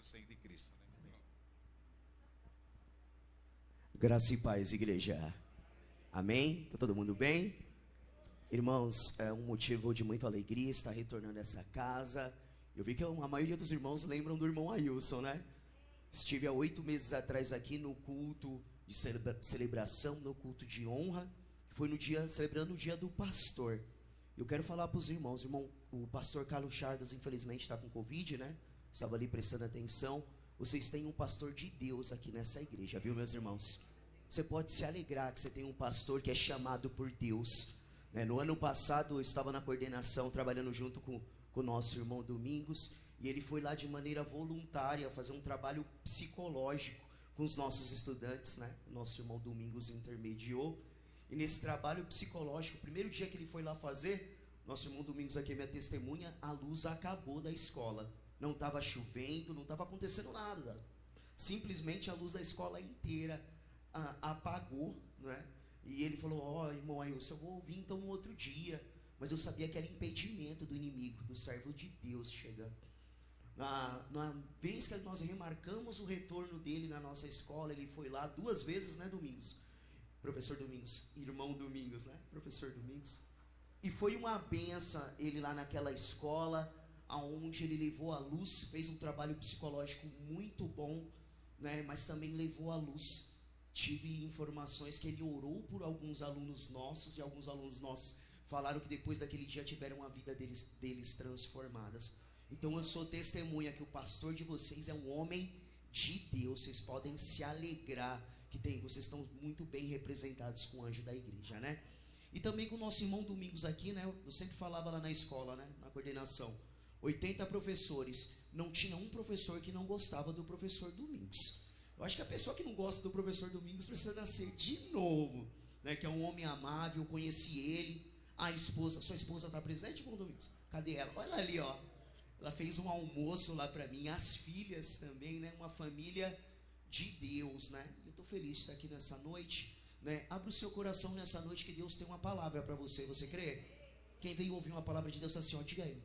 do sangue de Cristo, né? Graça e paz, igreja. Amém? Tá todo mundo bem? Irmãos, é um motivo de muita alegria estar retornando a essa casa. Eu vi que a maioria dos irmãos lembram do irmão Ailson, né? Estive há 8 meses atrás aqui no culto de celebração, no culto de honra, que foi no dia, celebrando o dia do pastor. Eu quero falar para os irmãos, o pastor Carlos Chagas infelizmente está com Covid, né? Estava ali prestando atenção. Vocês têm um pastor de Deus aqui nessa igreja, viu, meus irmãos? Você pode se alegrar que você tem um pastor que é chamado por Deus, né? No ano passado eu estava na coordenação, trabalhando junto com o nosso irmão Domingos, e ele foi lá de maneira voluntária fazer um trabalho psicológico com os nossos estudantes, né? Nosso irmão Domingos intermediou, e nesse trabalho psicológico, o primeiro dia que ele foi lá fazer, nosso irmão Domingos aqui é minha testemunha, a luz acabou da escola. Não estava chovendo, não estava acontecendo nada. Simplesmente a luz da escola inteira apagou, né? E ele falou, ó, irmão Ailson, eu vou vir então no outro dia. Mas eu sabia que era impedimento do inimigo, do servo de Deus chegando. Na vez que nós remarcamos o retorno dele na nossa escola, ele foi lá 2 vezes, né, Domingos? Professor Domingos, irmão Domingos, né? Professor Domingos. E foi uma benção ele lá naquela escola, aonde ele levou a luz, fez um trabalho psicológico muito bom, né? Mas também levou a luz. Tive informações que ele orou por alguns alunos nossos, e alguns alunos nossos falaram que depois daquele dia tiveram a vida deles transformadas. Então eu sou testemunha que o pastor de vocês é um homem de Deus. Vocês podem se alegrar que vocês estão muito bem representados com o anjo da igreja, né? E também com o nosso irmão Domingos aqui, né? Eu sempre falava lá na escola, né? Na coordenação, 80 professores, não tinha um professor que não gostava do professor Domingos. Eu acho que a pessoa que não gosta do professor Domingos precisa nascer de novo, né? Que é um homem amável, conheci ele. A esposa, sua esposa está presente, irmão Domingos? Cadê ela? Olha ali, ó. Ela fez um almoço lá para mim, as filhas também, né? Uma família de Deus, né? Eu estou feliz de estar aqui nessa noite, né? Abra o seu coração nessa noite que Deus tem uma palavra para você. Você crê? Quem veio ouvir uma palavra de Deus assim, ó, diga aí.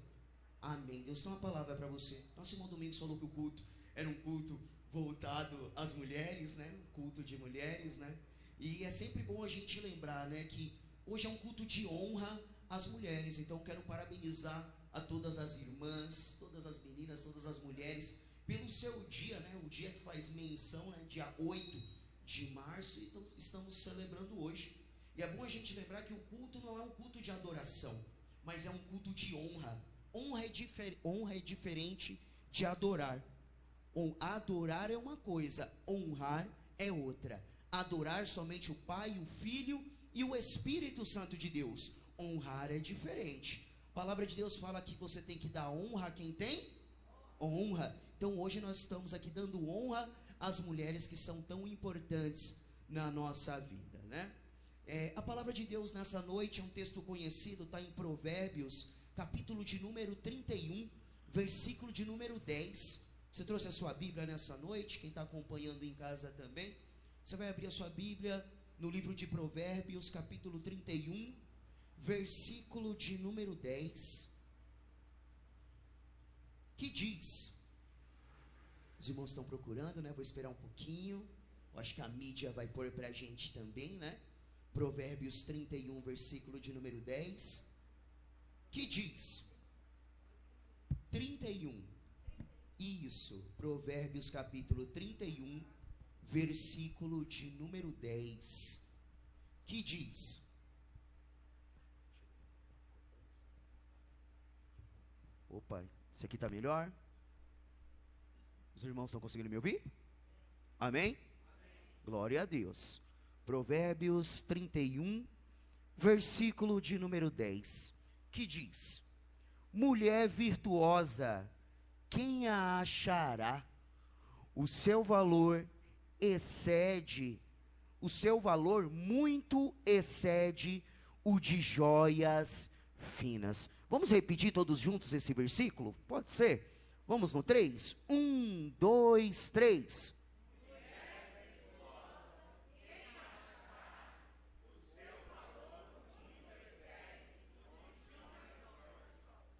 Amém. Deus tem uma palavra para você. Nosso irmão Domingos falou que o culto era um culto voltado às mulheres, né? Um culto de mulheres, né? E é sempre bom a gente lembrar, né? Que hoje é um culto de honra às mulheres. Então quero parabenizar a todas as irmãs, todas as meninas, todas as mulheres, pelo seu dia, né? O dia que faz menção, né? Dia 8 de março, então estamos celebrando hoje. E é bom a gente lembrar que o culto não é um culto de adoração, mas é um culto de honra. Honra é diferente de adorar. Adorar é uma coisa, honrar é outra. Adorar somente o Pai, o Filho e o Espírito Santo de Deus. Honrar é diferente. A palavra de Deus fala que você tem que dar honra a quem tem honra. Então hoje nós estamos aqui dando honra às mulheres que são tão importantes na nossa vida, né? A palavra de Deus nessa noite é um texto conhecido, está em Provérbios, capítulo de número 31, versículo de número 10. Você trouxe a sua Bíblia nessa noite? Quem está acompanhando em casa também? Você vai abrir a sua Bíblia no livro de Provérbios, capítulo 31, versículo de número 10, que diz, os irmãos estão procurando, né? Vou esperar um pouquinho, eu acho que a mídia vai pôr para a gente também, né? Provérbios 31, versículo de número 10, que diz, 31, isso, Provérbios capítulo 31, versículo de número 10, que diz, opa, esse aqui está melhor? Os irmãos estão conseguindo me ouvir? Amém? Amém? Glória a Deus. Provérbios 31, versículo de número 10, que diz, mulher virtuosa, quem a achará? O seu valor muito excede o de joias finas. Vamos repetir todos juntos esse versículo? Pode ser? Vamos no 3? 1, 2, 3.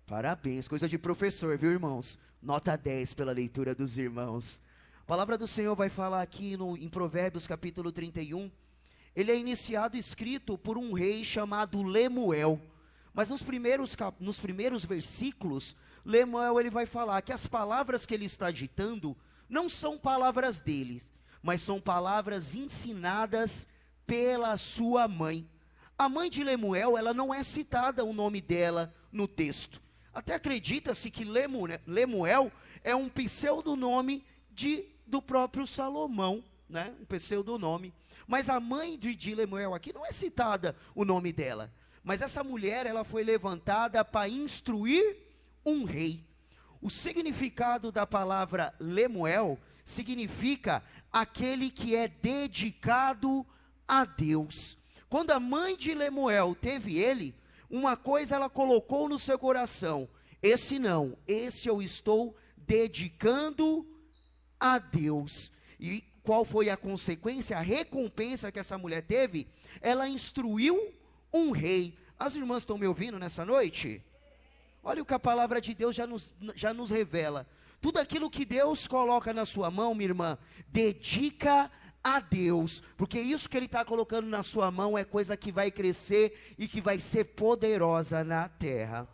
Parabéns, coisa de professor, viu, irmãos? Nota 10 pela leitura dos irmãos. A palavra do Senhor vai falar aqui em Provérbios capítulo 31. Ele é iniciado, escrito por um rei chamado Lemuel. Mas nos primeiros versículos, Lemuel ele vai falar que as palavras que ele está ditando não são palavras dele, mas são palavras ensinadas pela sua mãe. A mãe de Lemuel, ela não é citada o nome dela no texto. Até acredita-se que Lemuel é um pseudonome do próprio Salomão, né? Um pseudonome. Mas a mãe de Lemuel aqui não é citada o nome dela. Mas essa mulher, ela foi levantada para instruir um rei. O significado da palavra Lemuel significa aquele que é dedicado a Deus. Quando a mãe de Lemuel teve ele, uma coisa ela colocou no seu coração: esse não, esse eu estou dedicando a Deus. E qual foi a consequência, a recompensa que essa mulher teve? Ela instruiu um rei. As irmãs estão me ouvindo nessa noite? Olha o que a palavra de Deus já nos revela. Tudo aquilo que Deus coloca na sua mão, minha irmã, dedica a Deus, porque isso que Ele está colocando na sua mão é coisa que vai crescer e que vai ser poderosa na terra.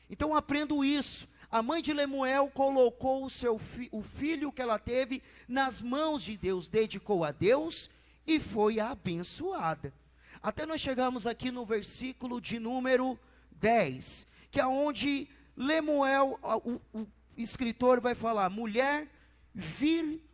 Então aprendo isso. A mãe de Lemuel colocou o filho que ela teve nas mãos de Deus, dedicou a Deus e foi abençoada. Até nós chegamos aqui no versículo de número 10, que é onde Lemuel, o escritor vai falar, mulher virtuosa.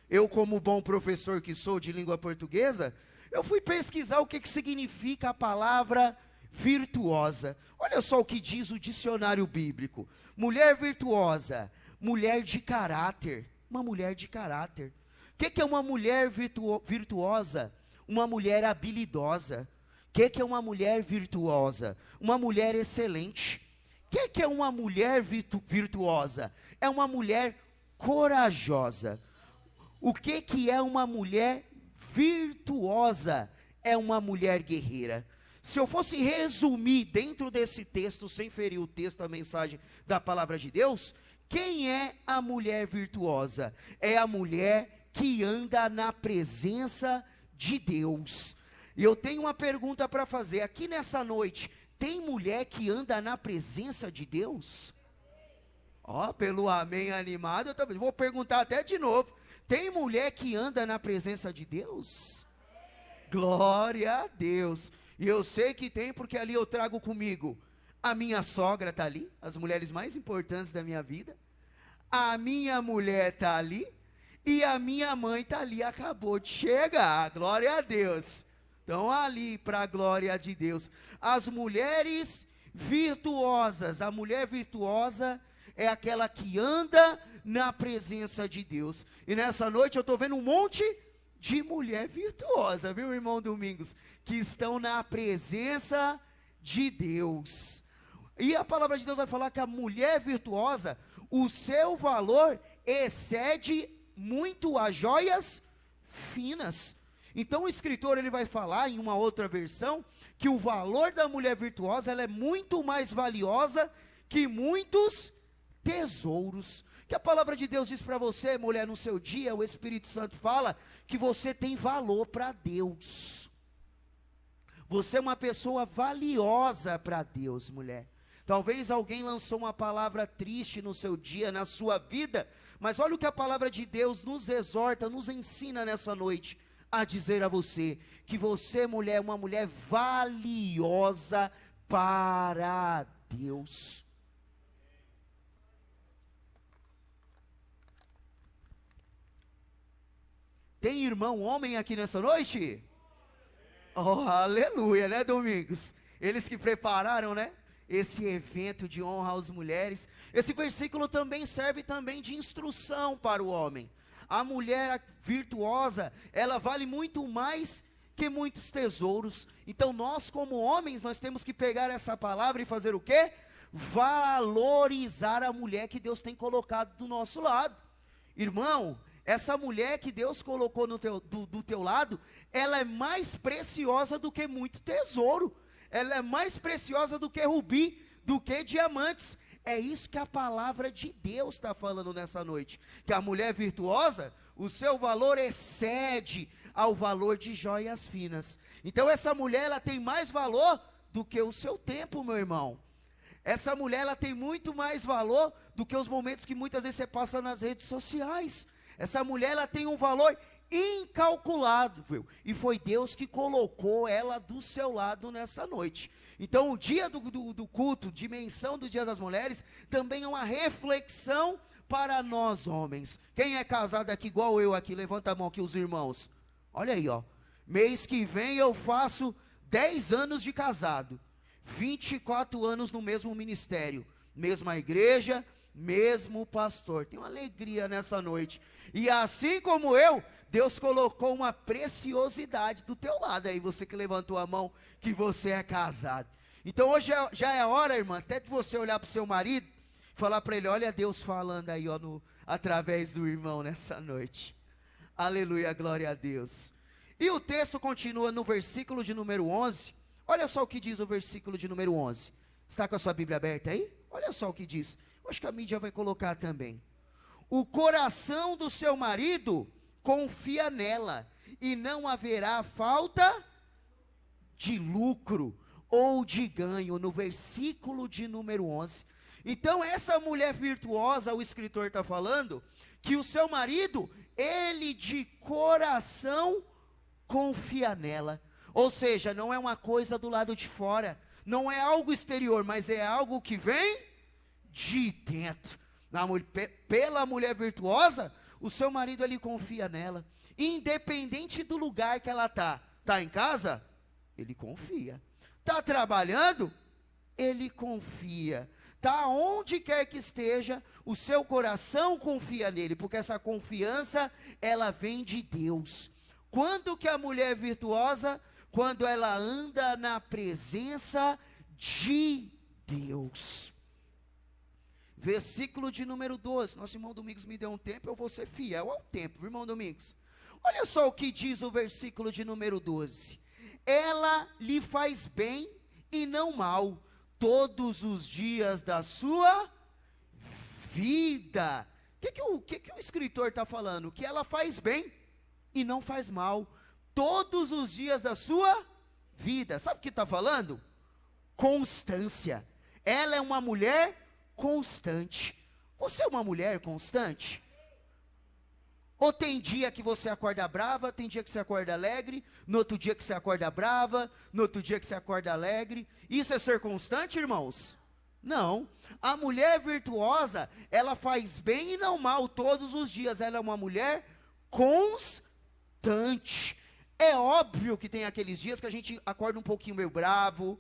Eu, como bom professor que sou de língua portuguesa, eu fui pesquisar o que significa a palavra virtuosa. Olha só o que diz o dicionário bíblico. Mulher virtuosa, mulher de caráter, uma mulher de caráter. O que é uma mulher virtuosa? Uma mulher habilidosa. O que é uma mulher virtuosa? Uma mulher excelente. O que é uma mulher virtuosa? É uma mulher corajosa. O que é uma mulher virtuosa? É uma mulher guerreira. Se eu fosse resumir dentro desse texto, sem ferir o texto, a mensagem da palavra de Deus, quem é a mulher virtuosa? É a mulher que anda na presença de Deus. E eu tenho uma pergunta para fazer, aqui nessa noite, tem mulher que anda na presença de Deus? Ó, pelo amém animado, eu também vou perguntar até de novo, tem mulher que anda na presença de Deus? Glória a Deus. E eu sei que tem, porque ali eu trago comigo, a minha sogra está ali, as mulheres mais importantes da minha vida, a minha mulher está ali, e a minha mãe está ali, acabou de chegar, glória a Deus. Então ali, para a glória de Deus, as mulheres virtuosas, a mulher virtuosa é aquela que anda na presença de Deus. E nessa noite eu estou vendo um monte de mulher virtuosa, viu, irmão Domingos? Que estão na presença de Deus. E a palavra de Deus vai falar que a mulher virtuosa, o seu valor excede muito as joias finas. Então o escritor ele vai falar em uma outra versão que o valor da mulher virtuosa ela é muito mais valiosa que muitos tesouros. Que a palavra de Deus diz para você, mulher, no seu dia, o Espírito Santo fala que você tem valor para Deus. Você é uma pessoa valiosa para Deus, mulher. Talvez alguém lançou uma palavra triste no seu dia, na sua vida, mas olha o que a palavra de Deus nos exorta, nos ensina nessa noite, a dizer a você, que você, mulher, é uma mulher valiosa para Deus. Tem irmão homem aqui nessa noite? Oh, aleluia, né, Domingos? Eles que prepararam, né, esse evento de honra às mulheres. Esse versículo também serve também de instrução para o homem. A mulher virtuosa, ela vale muito mais que muitos tesouros. Então nós como homens, nós temos que pegar essa palavra e fazer o quê? Valorizar a mulher que Deus tem colocado do nosso lado. Irmão, essa mulher que Deus colocou do teu lado, ela é mais preciosa do que muito tesouro. ela é mais preciosa do que rubi, do que diamantes. É isso que a palavra de Deus está falando nessa noite, que a mulher virtuosa, o seu valor excede ao valor de joias finas. Então essa mulher, ela tem mais valor do que o seu tempo, meu irmão. Essa mulher, ela tem muito mais valor do que os momentos que muitas vezes você passa nas redes sociais. Essa mulher, ela tem um valor incalculável, e foi Deus que colocou ela do seu lado nessa noite. Então o dia do culto, dimensão do Dia das Mulheres, também é uma reflexão para nós homens. Quem é casado aqui igual eu aqui, levanta a mão aqui os irmãos. Olha aí, ó, mês que vem eu faço 10 anos de casado, 24 anos no mesmo ministério, mesma igreja, mesmo pastor. Tem uma alegria nessa noite, e assim como eu, Deus colocou uma preciosidade do teu lado, aí você que levantou a mão, que você é casado. Então hoje já é a hora, irmãs, até de você olhar para o seu marido, e falar para ele, olha Deus falando aí, ó, através do irmão nessa noite. Aleluia, glória a Deus. E o texto continua no versículo de número 11, olha só o que diz o versículo de número 11. Está com a sua Bíblia aberta aí? Olha só o que diz, eu acho que a mídia vai colocar também. O coração do seu marido confia nela, e não haverá falta de lucro ou de ganho, no versículo de número 11. Então essa mulher virtuosa, o escritor está falando, que o seu marido, ele de coração confia nela, ou seja, não é uma coisa do lado de fora, não é algo exterior, mas é algo que vem de dentro. Pela mulher virtuosa, o seu marido, ele confia nela, independente do lugar que ela está em casa, ele confia, está trabalhando, ele confia, está onde quer que esteja, o seu coração confia nele, porque essa confiança, ela vem de Deus. Quando que a mulher virtuosa, quando ela anda na presença de Deus. Versículo de número 12, nosso irmão Domingos me deu um tempo, eu vou ser fiel ao tempo, irmão Domingos. Olha só o que diz o versículo de número 12. Ela lhe faz bem e não mal, todos os dias da sua vida. O que o escritor está falando? Que ela faz bem e não faz mal, todos os dias da sua vida. Sabe o que está falando? Constância. Ela é uma mulher constante. Você é uma mulher constante? Ou tem dia que você acorda brava, tem dia que você acorda alegre, no outro dia que você acorda brava, no outro dia que você acorda alegre? Isso é ser constante, irmãos? Não. A mulher virtuosa, ela faz bem e não mal todos os dias. Ela é uma mulher constante. É óbvio que tem aqueles dias que a gente acorda um pouquinho meio bravo,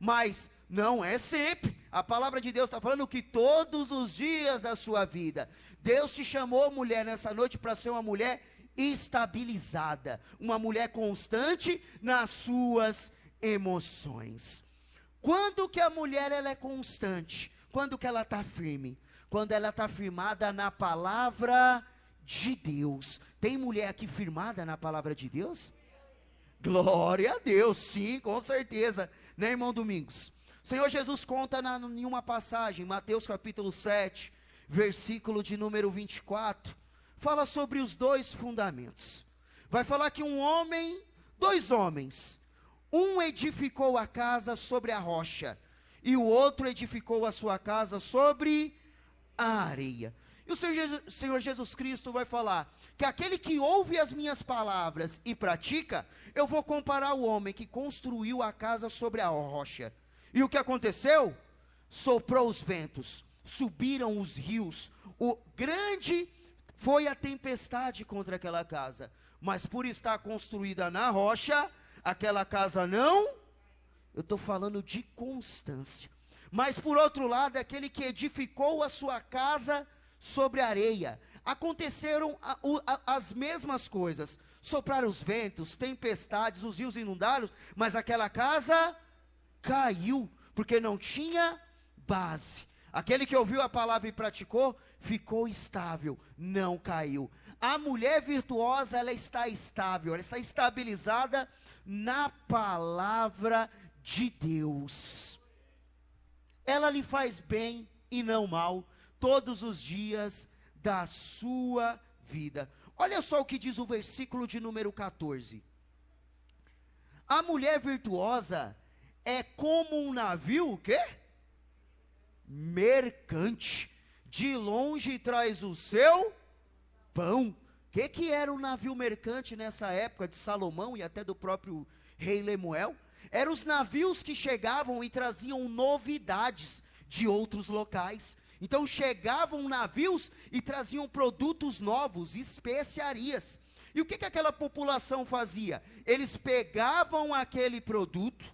mas não é sempre. A palavra de Deus está falando que todos os dias da sua vida, Deus te chamou, mulher, nessa noite para ser uma mulher estabilizada, uma mulher constante nas suas emoções. Quando que a mulher ela é constante? Quando que ela está firme? Quando ela está firmada na palavra de Deus. Tem mulher aqui firmada na palavra de Deus? Glória a Deus, sim, com certeza, né, irmão Domingos? O Senhor Jesus conta em uma passagem, Mateus capítulo 7, versículo de número 24, fala sobre os dois fundamentos. Vai falar que dois homens, um edificou a casa sobre a rocha, e o outro edificou a sua casa sobre a areia. E o Senhor Jesus Cristo vai falar que aquele que ouve as minhas palavras e pratica, eu vou comparar o homem que construiu a casa sobre a rocha. E o que aconteceu? Soprou os ventos, subiram os rios, grande foi a tempestade contra aquela casa, mas por estar construída na rocha, aquela casa não, eu estou falando de constância. Mas por outro lado, aquele que edificou a sua casa sobre a areia, aconteceram as mesmas coisas, sopraram os ventos, tempestades, os rios inundaram, mas aquela casa caiu, porque não tinha base. Aquele que ouviu a palavra e praticou, ficou estável, não caiu. A mulher virtuosa, ela está estável, ela está estabilizada na palavra de Deus. Ela lhe faz bem e não mal todos os dias da sua vida. Olha só o que diz o versículo de número 14. A mulher virtuosa é como um navio, o quê? Mercante. De longe traz o seu pão. O que era um navio mercante nessa época de Salomão e até do próprio rei Lemuel? Eram os navios que chegavam e traziam novidades de outros locais. Então chegavam navios e traziam produtos novos, especiarias. E o que aquela população fazia? Eles pegavam aquele produto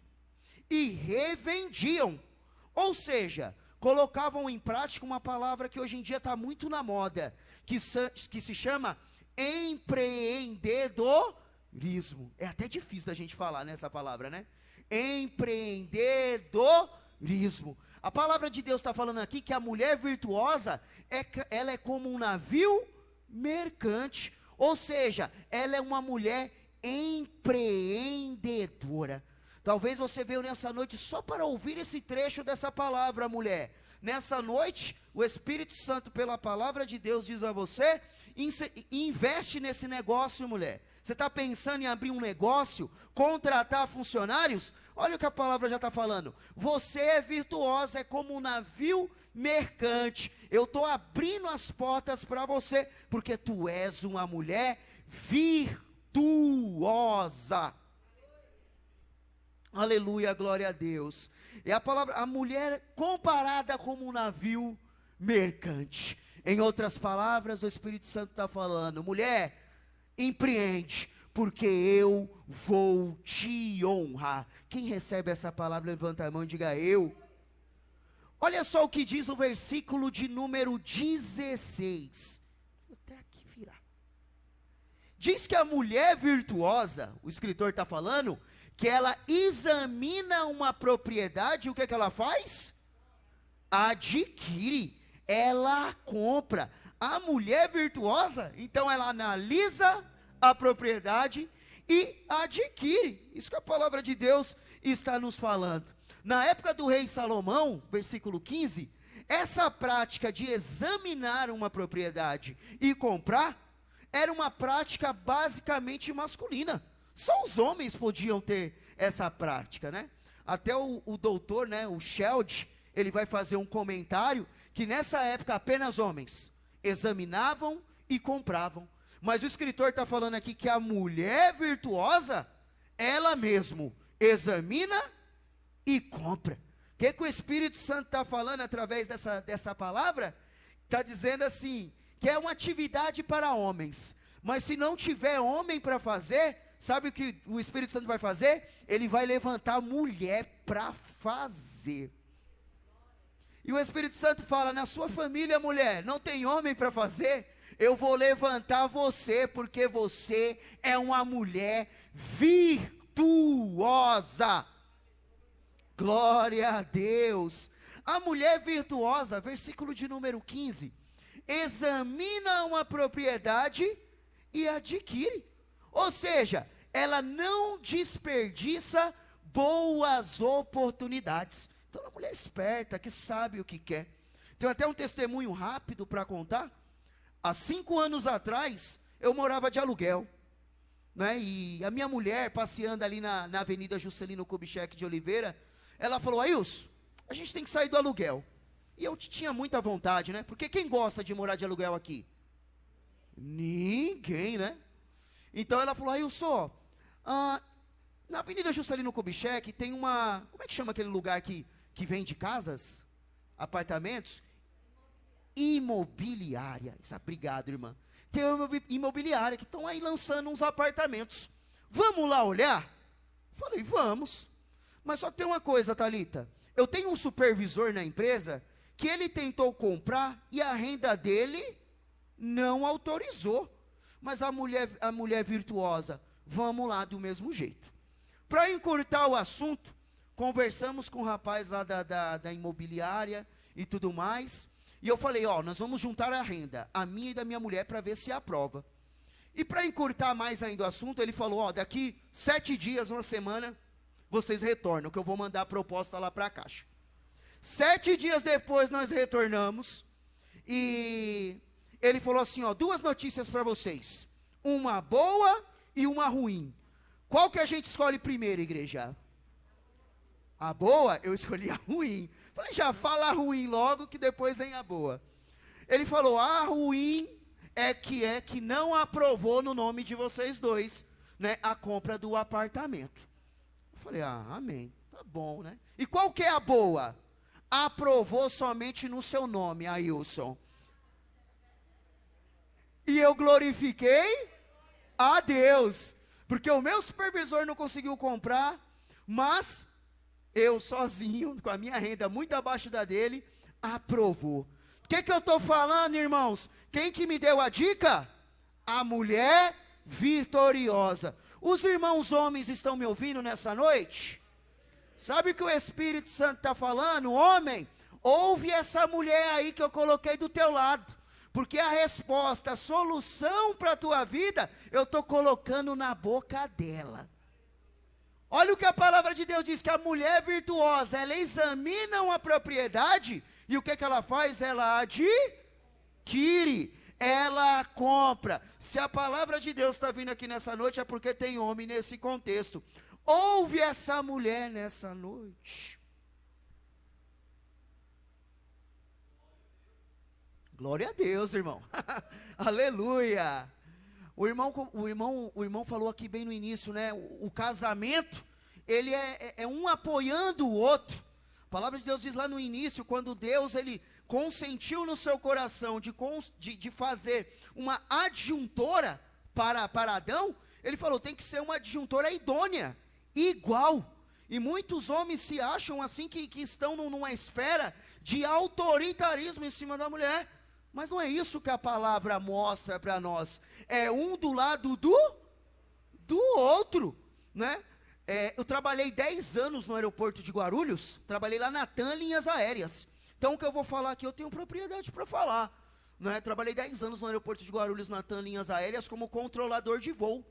e revendiam. Ou seja, colocavam em prática uma palavra que hoje em dia está muito na moda, que se chama empreendedorismo. É até difícil da gente falar nessa palavra, né? Empreendedorismo. A palavra de Deus está falando aqui que a mulher virtuosa, ela é como um navio mercante. Ou seja, ela é uma mulher empreendedora. Talvez você veio nessa noite só para ouvir esse trecho dessa palavra, mulher. Nessa noite, o Espírito Santo, pela palavra de Deus, diz a você: investe nesse negócio, mulher. Você está pensando em abrir um negócio, contratar funcionários? Olha o que a palavra já está falando. Você é virtuosa, é como um navio mercante. Eu estou abrindo as portas para você, porque tu és uma mulher virtuosa. Aleluia, glória a Deus. É a palavra, a mulher comparada como um navio mercante. Em outras palavras, o Espírito Santo está falando: mulher, empreende, porque eu vou te honrar. Quem recebe essa palavra, levanta a mão e diga: eu. Olha só o que diz o versículo de número 16. Vou até aqui virar. Diz que a mulher virtuosa, o escritor está falando, que ela examina uma propriedade, o que ela faz? Adquire, ela compra. A mulher virtuosa, então ela analisa a propriedade e adquire. Isso que a palavra de Deus está nos falando. Na época do rei Salomão, versículo 15, essa prática de examinar uma propriedade e comprar, era uma prática basicamente masculina. Só os homens podiam ter essa prática, né? Até o doutor, né, o Sheldon, ele vai fazer um comentário que nessa época apenas homens examinavam e compravam. Mas o escritor está falando aqui que a mulher virtuosa, ela mesmo examina e compra. O que o Espírito Santo está falando através dessa palavra? Está dizendo assim, que é uma atividade para homens. Mas se não tiver homem para fazer, sabe o que o Espírito Santo vai fazer? Ele vai levantar mulher para fazer. E o Espírito Santo fala: na sua família, mulher, não tem homem para fazer? Eu vou levantar você, porque você é uma mulher virtuosa. Glória a Deus. A mulher virtuosa, versículo de número 15, examina uma propriedade e adquire. Ou seja, ela não desperdiça boas oportunidades. Então, é uma mulher esperta, que sabe o que quer. Tem até um testemunho rápido para contar. Há 5 anos atrás, eu morava de aluguel, né? E a minha mulher, passeando ali na Avenida Juscelino Kubitschek de Oliveira, ela falou: Ailson, a gente tem que sair do aluguel. E eu tinha muita vontade, né? Porque quem gosta de morar de aluguel aqui? Ninguém, né? Então ela falou: Ailson, na Avenida Juscelino Kubitschek tem uma, como é que chama aquele lugar que vende casas, apartamentos? Imobiliária. Obrigado, irmã. Tem uma imobiliária que estão aí lançando uns apartamentos. Vamos lá olhar? Falei: vamos. Mas só tem uma coisa, Thalita. Eu tenho um supervisor na empresa que ele tentou comprar e a renda dele não autorizou. Mas a mulher virtuosa, vamos lá do mesmo jeito. Para encurtar o assunto, conversamos com o rapaz lá da imobiliária e tudo mais. E eu falei: nós vamos juntar a renda, a minha e da minha mulher, para ver se aprova. E para encurtar mais ainda o assunto, ele falou: daqui 7 dias, uma semana, vocês retornam, que eu vou mandar a proposta lá para a caixa. 7 dias depois nós retornamos, e ele falou assim, ó, 2 notícias para vocês, uma boa e uma ruim. Qual que a gente escolhe primeiro, igreja? A boa? Eu escolhi a ruim. Falei, já fala a ruim logo, que depois vem a boa. Ele falou, a ruim é que não aprovou no nome de vocês dois, né, a compra do apartamento. Eu falei, amém, tá bom, né? E qual que é a boa? Aprovou somente no seu nome, Ailson. E eu glorifiquei a Deus, porque o meu supervisor não conseguiu comprar, mas eu sozinho, com a minha renda muito abaixo da dele, aprovou. O que eu estou falando, irmãos? Quem que me deu a dica? A mulher vitoriosa. Os irmãos homens estão me ouvindo nessa noite? Sabe o que o Espírito Santo está falando? Homem, ouve essa mulher aí que eu coloquei do teu lado, porque a resposta, a solução para a tua vida, eu estou colocando na boca dela. Olha o que a palavra de Deus diz, que a mulher virtuosa, ela examina uma propriedade, e o que ela faz? Ela adquire, ela compra. Se a palavra de Deus está vindo aqui nessa noite, é porque tem homem nesse contexto. Ouve essa mulher nessa noite. Glória a Deus, irmão. Aleluia. O irmão falou aqui bem no início, né? O casamento, ele é um apoiando o outro. A palavra de Deus diz lá no início, quando Deus, ele consentiu no seu coração de fazer uma adjuntora para Adão, ele falou, tem que ser uma adjuntora idônea, igual. E muitos homens se acham assim, que estão numa esfera de autoritarismo em cima da mulher. Mas não é isso que a palavra mostra para nós. É um do lado do outro, né? Eu trabalhei 10 anos no aeroporto de Guarulhos, trabalhei lá na TAM Linhas Aéreas. Então o que eu vou falar aqui, eu tenho propriedade para falar, né? Trabalhei 10 anos no aeroporto de Guarulhos, na TAM Linhas Aéreas, como controlador de voo.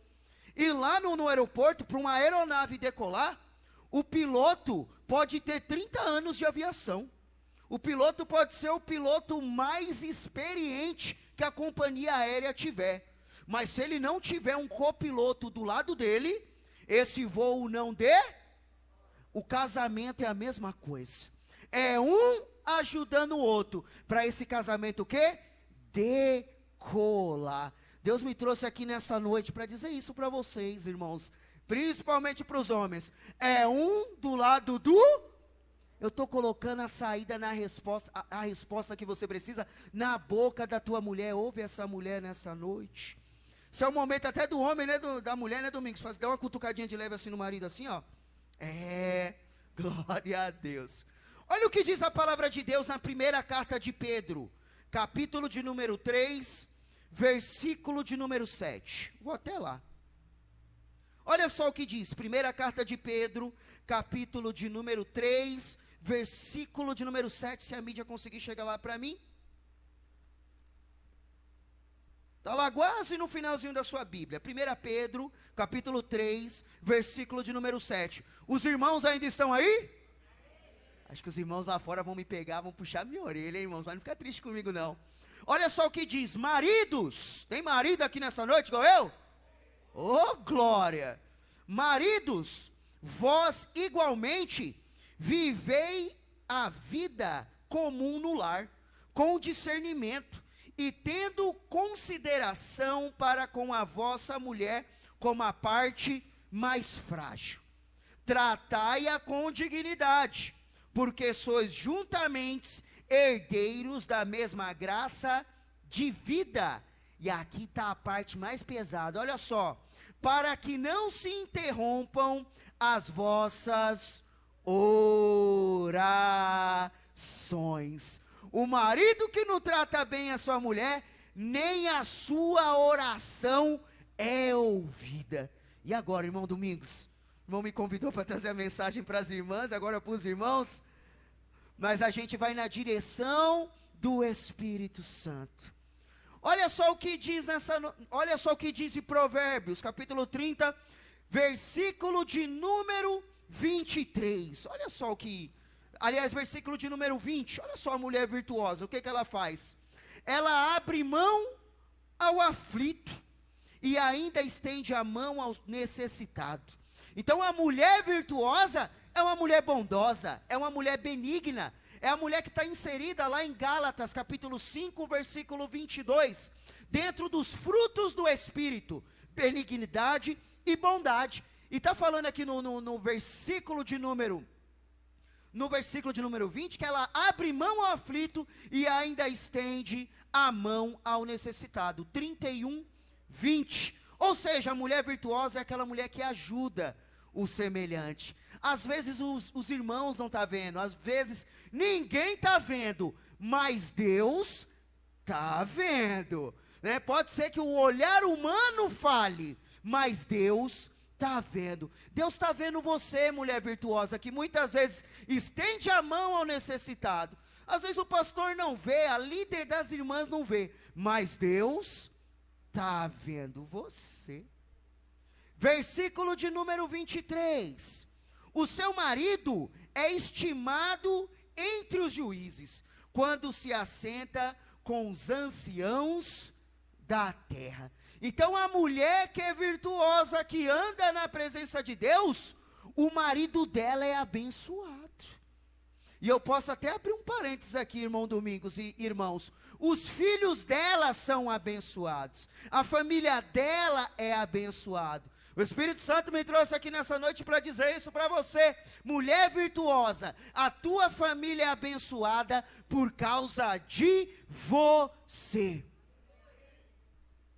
E lá no aeroporto, para uma aeronave decolar, o piloto pode ter 30 anos de aviação. O piloto pode ser o piloto mais experiente que a companhia aérea tiver. Mas se ele não tiver um copiloto do lado dele, esse voo não dê. O casamento é a mesma coisa. É um ajudando o outro. Para esse casamento o quê? Decolar. Deus me trouxe aqui nessa noite para dizer isso para vocês, irmãos. Principalmente para os homens. É um do lado do... Eu estou colocando a saída na resposta, a resposta que você precisa, na boca da tua mulher. Ouve essa mulher nessa noite. Esse é o momento até do homem, né, da mulher, né, Domingos? Dá uma cutucadinha de leve assim no marido, assim, ó. Glória a Deus. Olha o que diz a palavra de Deus na primeira carta de Pedro, capítulo de número 3, versículo de número 7. Vou até lá. Olha só o que diz, primeira carta de Pedro, capítulo de número 3, versículo de número 7, se a mídia conseguir chegar lá para mim. Está lá quase no finalzinho da sua Bíblia. 1 Pedro, capítulo 3, versículo de número 7. Os irmãos ainda estão aí? Acho que os irmãos lá fora vão me pegar, vão puxar minha orelha, hein, irmãos? Vai não ficar triste comigo, não. Olha só o que diz, maridos. Tem marido aqui nessa noite, igual eu? Oh, glória! Maridos, vós igualmente vivei a vida comum no lar, com discernimento, e tendo consideração para com a vossa mulher como a parte mais frágil. Tratai-a com dignidade, porque sois juntamente herdeiros da mesma graça de vida. E aqui está a parte mais pesada, olha só. Para que não se interrompam as vossas orações. O marido que não trata bem a sua mulher, nem a sua oração é ouvida. E agora, irmão Domingos? O irmão me convidou para trazer a mensagem para as irmãs, agora para os irmãos. Mas a gente vai na direção do Espírito Santo. Olha só o que diz olha só o que diz em Provérbios, capítulo 30, versículo de número 23. Olha só o que... Aliás, versículo de número 20. Olha só a mulher virtuosa, o que ela faz? Ela abre mão ao aflito e ainda estende a mão ao necessitado. Então a mulher virtuosa é uma mulher bondosa, é uma mulher benigna, é a mulher que está inserida lá em Gálatas, capítulo 5, versículo 22, dentro dos frutos do Espírito, benignidade e bondade. E está falando aqui no versículo de número 20, que ela abre mão ao aflito e ainda estende a mão ao necessitado. 31, 20. Ou seja, a mulher virtuosa é aquela mulher que ajuda o semelhante. Às vezes os irmãos não estão vendo, às vezes ninguém está vendo, mas Deus está vendo, né? Pode ser que o olhar humano fale, mas Deus está vendo. Deus está vendo você, mulher virtuosa, que muitas vezes estende a mão ao necessitado. Às vezes o pastor não vê, a líder das irmãs não vê, mas Deus está vendo você. Versículo de número 23. O seu marido é estimado entre os juízes, quando se assenta com os anciãos da terra. Então a mulher que é virtuosa, que anda na presença de Deus, o marido dela é abençoado. E eu posso até abrir um parênteses aqui, irmão Domingos e irmãos. Os filhos dela são abençoados. A família dela é abençoada. O Espírito Santo me trouxe aqui nessa noite para dizer isso para você. Mulher virtuosa, a tua família é abençoada por causa de você.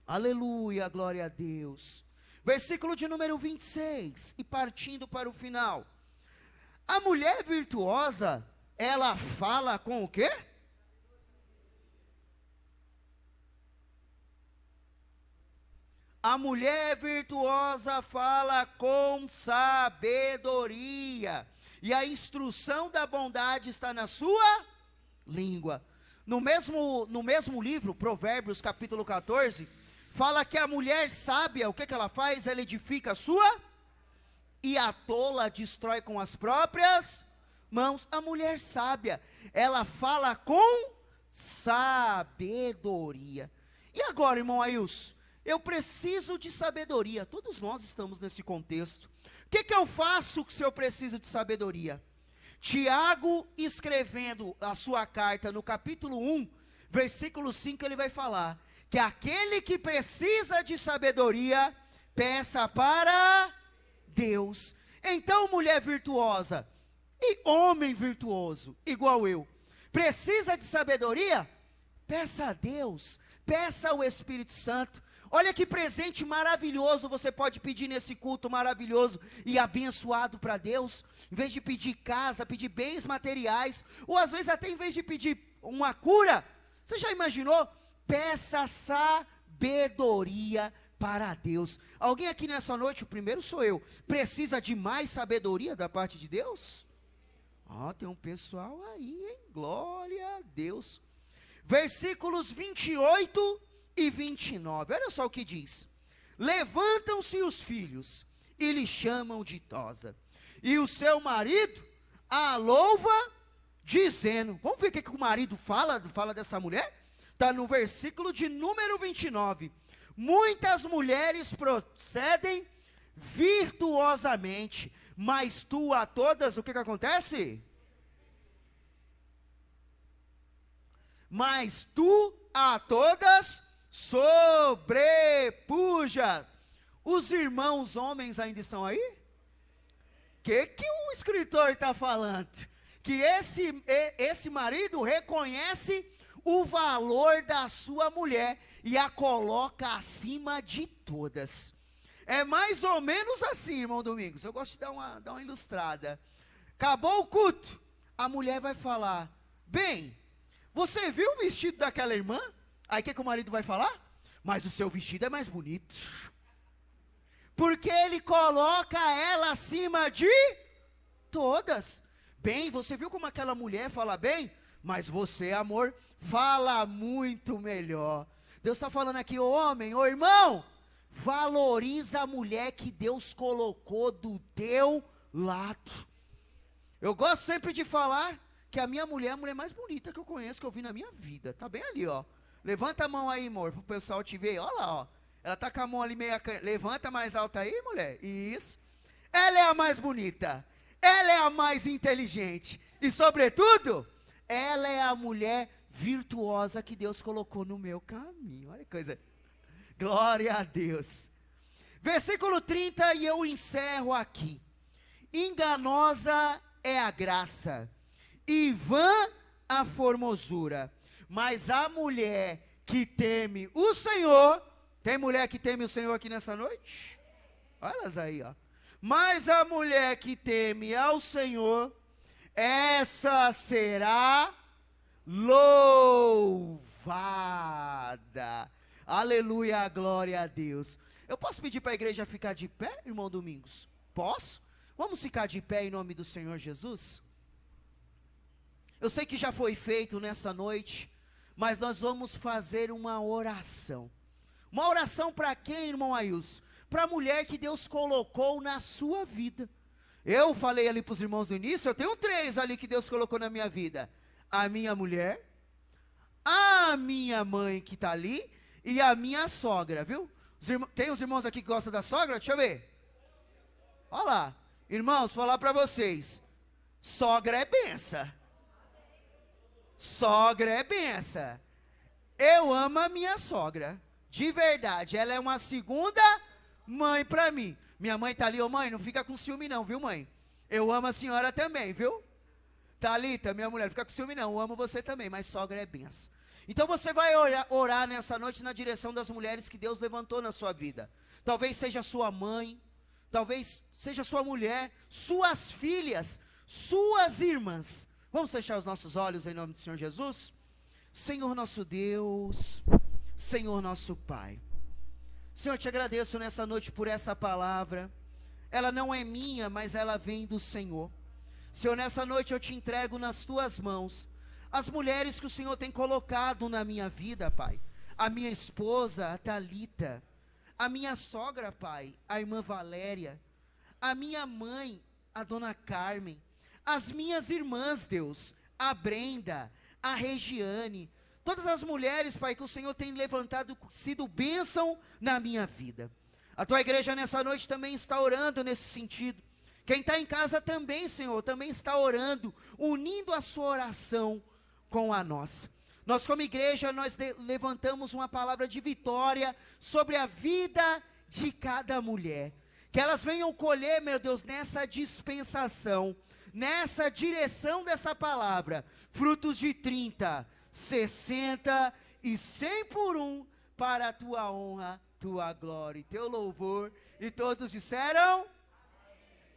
Aleluia, glória a Deus. Versículo de número 26, e partindo para o final. A mulher virtuosa, ela fala com o quê? A mulher virtuosa fala com sabedoria, e a instrução da bondade está na sua língua. No mesmo livro, Provérbios capítulo 14, fala que a mulher sábia, o que ela faz? Ela edifica a sua, e a tola destrói com as próprias mãos. A mulher sábia, ela fala com sabedoria. E agora, irmão Ailson, eu preciso de sabedoria. Todos nós estamos nesse contexto. O que eu faço se eu preciso de sabedoria? Tiago, escrevendo a sua carta no capítulo 1, versículo 5, ele vai falar que aquele que precisa de sabedoria, peça para Deus. Então, mulher virtuosa e homem virtuoso, igual eu, precisa de sabedoria? Peça a Deus, peça ao Espírito Santo. Olha que presente maravilhoso você pode pedir nesse culto maravilhoso e abençoado para Deus. Em vez de pedir casa, pedir bens materiais, ou às vezes até em vez de pedir uma cura, você já imaginou? Peça sabedoria para Deus. Alguém aqui nessa noite, o primeiro sou eu, precisa de mais sabedoria da parte de Deus? Tem um pessoal aí, hein? Glória a Deus. Versículos 28 e 29, olha só o que diz. Levantam-se os filhos e lhe chamam de ditosa, e o seu marido a louva, dizendo, vamos ver o que o marido fala dessa mulher? Está no versículo de número 29. Muitas mulheres procedem virtuosamente, mas tu a todas, o que acontece? Mas tu a todas sobrepujas. Os irmãos homens ainda estão aí? O que o escritor está falando? Que esse marido reconhece o valor da sua mulher e a coloca acima de todas. É mais ou menos assim, irmão Domingos. Eu gosto de dar uma ilustrada. Acabou o culto, a mulher vai falar, bem, você viu o vestido daquela irmã? Aí o que o marido vai falar? Mas o seu vestido é mais bonito. Porque ele coloca ela acima de todas. Bem, você viu como aquela mulher fala bem? Mas você, amor, fala muito melhor. Deus está falando aqui, ô homem, ô irmão, valoriza a mulher que Deus colocou do teu lado. Eu gosto sempre de falar que a minha mulher é a mulher mais bonita que eu conheço, que eu vi na minha vida. Tá bem ali, ó. Levanta a mão aí, amor, pro pessoal te ver. Olha lá, ó. Ela tá com a mão ali meio... Levanta mais alta aí, mulher. Isso. Ela é a mais bonita. Ela é a mais inteligente. E, sobretudo, ela é a mulher virtuosa que Deus colocou no meu caminho. Olha que coisa. Glória a Deus. Versículo 30, e eu encerro aqui. Enganosa é a graça, e vã a formosura, mas a mulher que teme o Senhor, tem mulher que teme o Senhor aqui nessa noite? Olha elas aí, ó. Mas a mulher que teme ao Senhor, essa será louvada. Aleluia, glória a Deus. Eu posso pedir para a igreja ficar de pé, irmão Domingos? Posso? Vamos ficar de pé em nome do Senhor Jesus? Eu sei que já foi feito nessa noite, mas nós vamos fazer uma oração. Uma oração para quem, irmão Ailson? Para a mulher que Deus colocou na sua vida. Eu falei ali para os irmãos no início, eu tenho 3 ali que Deus colocou na minha vida. A minha mulher, a minha mãe que está ali e a minha sogra, viu? Tem os irmãos aqui que gostam da sogra? Deixa eu ver. Olha lá. Irmãos, vou falar para vocês. Sogra é benção. Sogra é benção. Eu amo a minha sogra. De verdade. Ela é uma segunda mãe para mim. Minha mãe tá ali, ô mãe, não fica com ciúme não, viu mãe? Eu amo a senhora também, viu? Thalita, minha mulher, não fica com ciúme não, eu amo você também, mas sogra é benção. Então você vai orar nessa noite na direção das mulheres que Deus levantou na sua vida. Talvez seja sua mãe, talvez seja sua mulher, suas filhas, suas irmãs. Vamos fechar os nossos olhos em nome do Senhor Jesus? Senhor nosso Deus, Senhor nosso Pai. Senhor, eu te agradeço nessa noite por essa palavra. Ela não é minha, mas ela vem do Senhor. Senhor, nessa noite eu te entrego nas tuas mãos as mulheres que o Senhor tem colocado na minha vida, Pai. A minha esposa, a Thalita. A minha sogra, Pai, a irmã Valéria. A minha mãe, a dona Carmen. As minhas irmãs, Deus, a Brenda, a Regiane. Todas as mulheres, Pai, que o Senhor tem levantado, sido bênção na minha vida. A tua igreja nessa noite também está orando nesse sentido. Quem está em casa também, Senhor, também está orando, unindo a sua oração com a nossa. Nós como igreja, nós levantamos uma palavra de vitória sobre a vida de cada mulher. Que elas venham colher, meu Deus, nessa dispensação, nessa direção dessa palavra, frutos de 30, 60 e 100 por 1, para a tua honra, tua glória e teu louvor. E todos disseram?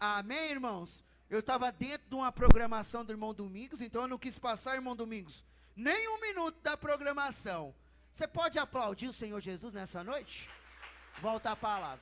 Amém, irmãos? Eu estava dentro de uma programação do irmão Domingos, então eu não quis passar, irmão Domingos, nem 1 minuto da programação. Você pode aplaudir o Senhor Jesus nessa noite? Volta a palavra.